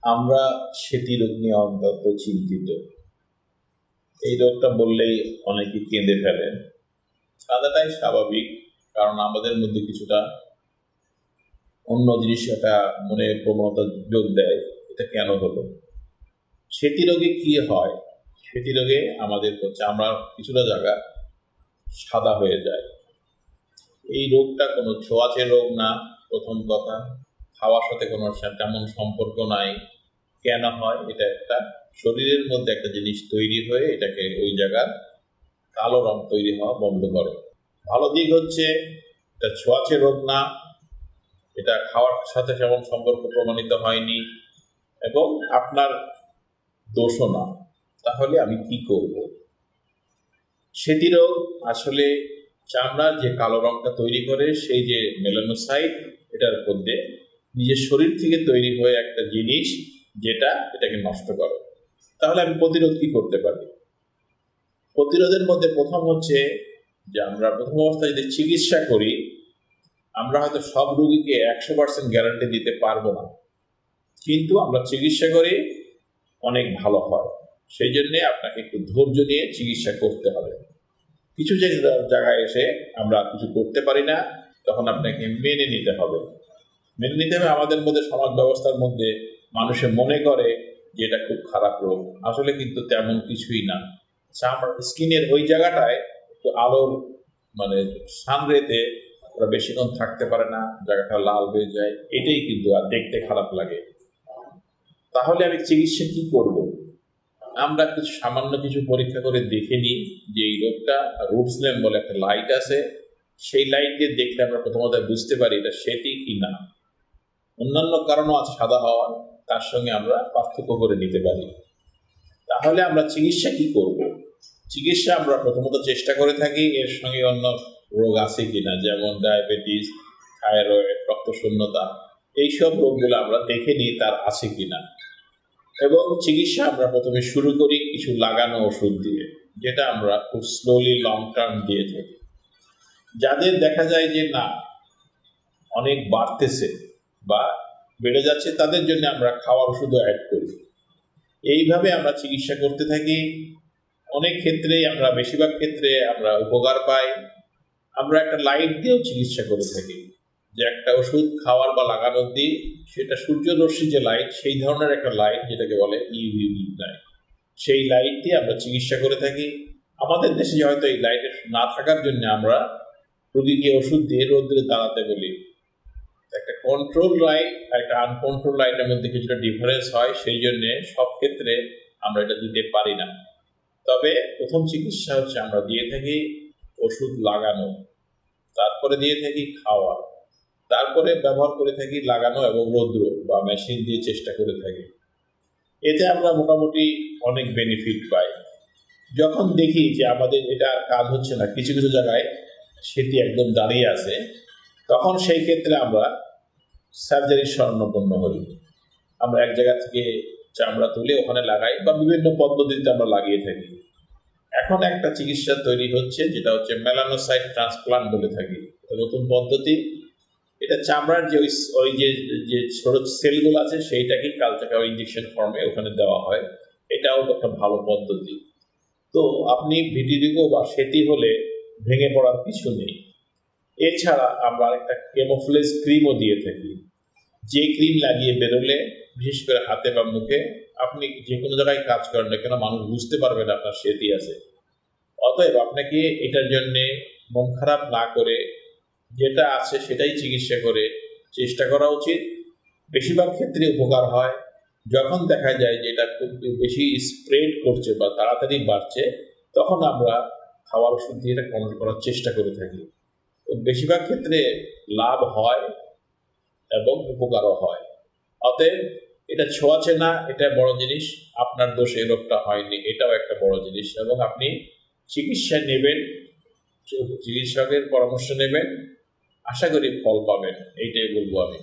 আমরা সেতী রোগ নিয়ে অত্যন্ত চিন্তিত। এই রোগটা বললেই অনেকে কেঁদে ফেলেন। কাঁদাটাই স্বাভাবিক, কারণ আমাদের মধ্যে কিছুটা অন্য জিনিস একটা মনে প্রবণতা যোগ দেয়, এটা কেন হলো। সেতী রোগে কি হয়? সেতী রোগে আমাদের চামড়ার কিছুটা জায়গা সাদা হয়ে যায়। এই রোগটা কোনো ছোঁয়াচে রোগ না, প্রথম কথা। খাওয়ার সাথে কোনো তেমন সম্পর্ক নাই। কেন হয়? এটা একটা শরীরের মধ্যে একটা জিনিস তৈরি হয়ে এটাকে ওই জায়গার কালো রং তৈরি হওয়া বন্ধ করে। ভালো দিক হচ্ছে এটা ছোঁয়াচে রোগ না, এটা খাওয়ার সাথে তেমন সম্পর্ক প্রমাণিত হয়নি এবং আপনার দোষও না। তাহলে আমি কি করব? সেতী রোগ আসলে চামড়ার যে কালো রংটা তৈরি করে সেই যে মেলানোসাইট, এটার মধ্যে নিজের শরীর থেকে তৈরি হয়ে একটা জিনিস যেটা এটাকে নষ্ট করে। তাহলে আমি প্রতিরোধ কি করতে পারি? প্রতিরোধের মধ্যে প্রথম হচ্ছে যে আমরা প্রথম অবস্থায় যদি চিকিৎসা করি, আমরা হয়তো সব রোগীকে 100% গ্যারান্টি দিতে পারবো না, কিন্তু আমরা চিকিৎসা করি অনেক ভালো হয়। সেই জন্যে আপনাকে একটু ধৈর্য নিয়ে চিকিৎসা করতে হবে। কিছু জায়গায় এসে আমরা কিছু করতে পারি না, তখন আপনাকে মেনে নিতে হবে। মেনে নিতে হবে আমাদের মধ্যে সমাজ ব্যবস্থার মধ্যে মানুষে মনে করে যে এটা খুব খারাপ রোগ, আসলে কিন্তু তেমন কিছুই না। চামড়া স্কিনের ওই জায়গাটায় একটু আলোর মানে সানরেতে ওরা বেশিক্ষণ থাকতে পারে না, জায়গাটা লাল হয়ে যায়, এটাই কিন্তু আর দেখতে খারাপ লাগে। তাহলে আমি চিকিৎসা কি করব? আমরা কিছু সামান্য কিছু পরীক্ষা করে দেখে নিই যে এই রোগটা রুটস ল্যাম্প বলে একটা লাইট আছে, সেই লাইট দিয়ে দেখলে আমরা প্রথমত বুঝতে পারি এটা সেতী কি না। অন্যান্য কারণও আছে সাদা হওয়ার, তার সঙ্গে আমরা পার্থক্য করে নিতে পারি। তাহলে আমরা চিকিৎসা কি করব? চিকিৎসা আমরা প্রথমত চেষ্টা করে থাকি এর সঙ্গে অন্য রোগ আছে কিনা, যেমন ডায়াবেটিস, থাইরয়েড, রক্তশূন্যতা, এইসব রোগগুলো আমরা দেখে নিই তার আছে কিনা। এবং চিকিৎসা আমরা প্রথমে শুরু করি কিছু লাগানো ওষুধ দিয়ে, যেটা আমরা খুব স্লোলি লং টার্ম দিয়ে থাকি। যাদের দেখা যায় যে না অনেক বাড়তেছে বা বেড়ে যাচ্ছে, তাদের জন্য আমরা খাওয়ার ওষুধও অ্যাড করি। এইভাবে আমরা চিকিৎসা করতে থাকি। অনেক ক্ষেত্রেই আমরা বেশিরভাগ ক্ষেত্রে আমরা উপকার পাই। আমরা একটা লাইট দিয়েও চিকিৎসা করে থাকি, যে একটা ওষুধ খাওয়ার বা লাগানোর দিই, সেটা সূর্যরশ্মি যে লাইট, সেই ধরনের একটা লাইট যেটাকে বলে ইউভিবি লাইট, সেই লাইট দিয়ে আমরা চিকিৎসা করে থাকি। আমাদের দেশে হয়তো এই লাইট না থাকার জন্য আমরা রোগীকে ওষুধ দিয়ে রোদ্রে দাঁড়াতে বলি। একটা কন্ট্রোল লাইট আর একটা আনকন্ট্রোল লাইটের মধ্যে কিছুটা ডিফারেন্স হয়, সেই জন্যে সব ক্ষেত্রে আমরা এটা দিতে পারি না। তবে প্রথম চিকিৎসা হচ্ছে আমরা দিয়ে থাকি ওষুধ লাগানো, তারপরে দিয়ে থাকি খাওয়া, তারপরে ব্যবহার করে থাকি লাগানো এবং রৌদ্র বা মেশিন দিয়ে চেষ্টা করে থাকি। এতে আমরা মোটামুটি অনেক বেনিফিট পাই। যখন দেখি যে আমাদের এটা কাজ হচ্ছে না, কিছু কিছু জায়গায় সেটি একদম দাঁড়িয়ে আছে, তখন সেই ক্ষেত্রে আমরা সার্জারির শরণাপন্ন হই। আমরা এক জায়গা থেকে চামড়া তুলে ওখানে লাগাই বা বিভিন্ন পদ্ধতিতে আমরা লাগিয়ে থাকি। এখন একটা চিকিৎসা তৈরি হচ্ছে যেটা হচ্ছে মেলানোসাইট ট্রান্সপ্লান্ট বলে থাকি, নতুন পদ্ধতি। এটা চামড়ার যে ওই যে যে ছোট সেলগুলো আছে সেইটাকে কালচার ইঞ্জেকশন ফর্মে ওখানে দেওয়া হয়। এটাও একটা ভালো পদ্ধতি। তো আপনি ভিটিরিগো বা সেতী হলে ভেঙে পড়ার কিছু নেই। এছাড়া আমরা একটা কেমোফ্লেজ ক্রিমও দিয়ে থাকি, যে ক্রিম লাগিয়ে বেরোলে বিশেষ করে হাতে বা মুখে, আপনি যে কোনো জায়গায় কাজ করেন না কেন মানুষ বুঝতে পারবে না আপনার সেতী আছে। অতএব আপনাকে এটার জন্যে মন খারাপ না করে যেটা আছে সেটাই চিকিৎসা করে চেষ্টা করা উচিত। বেশিরভাগ ক্ষেত্রে উপকার হয়। যখন দেখা যায় যে এটা খুব বেশি স্প্রেড করছে বা তাড়াতাড়ি বাড়ছে, তখন আমরা খাওয়ার ওষুধ দিয়ে এটা কন্ট্রোল করার চেষ্টা করে থাকি। তো বেশিরভাগ ক্ষেত্রে লাভ হয় এবং উপকারও হয়। অতএব এটা ছোঁয়াচে না, এটা বড় জিনিস। আপনার দোষে এই রোগটা হয়নি, এটাও একটা বড় জিনিস। এবং আপনি চিকিৎসা নেবেন, চিকিৎসকের পরামর্শ নেবেন, আশা করি ফল পাবেন, এইটাই বলবো আমি।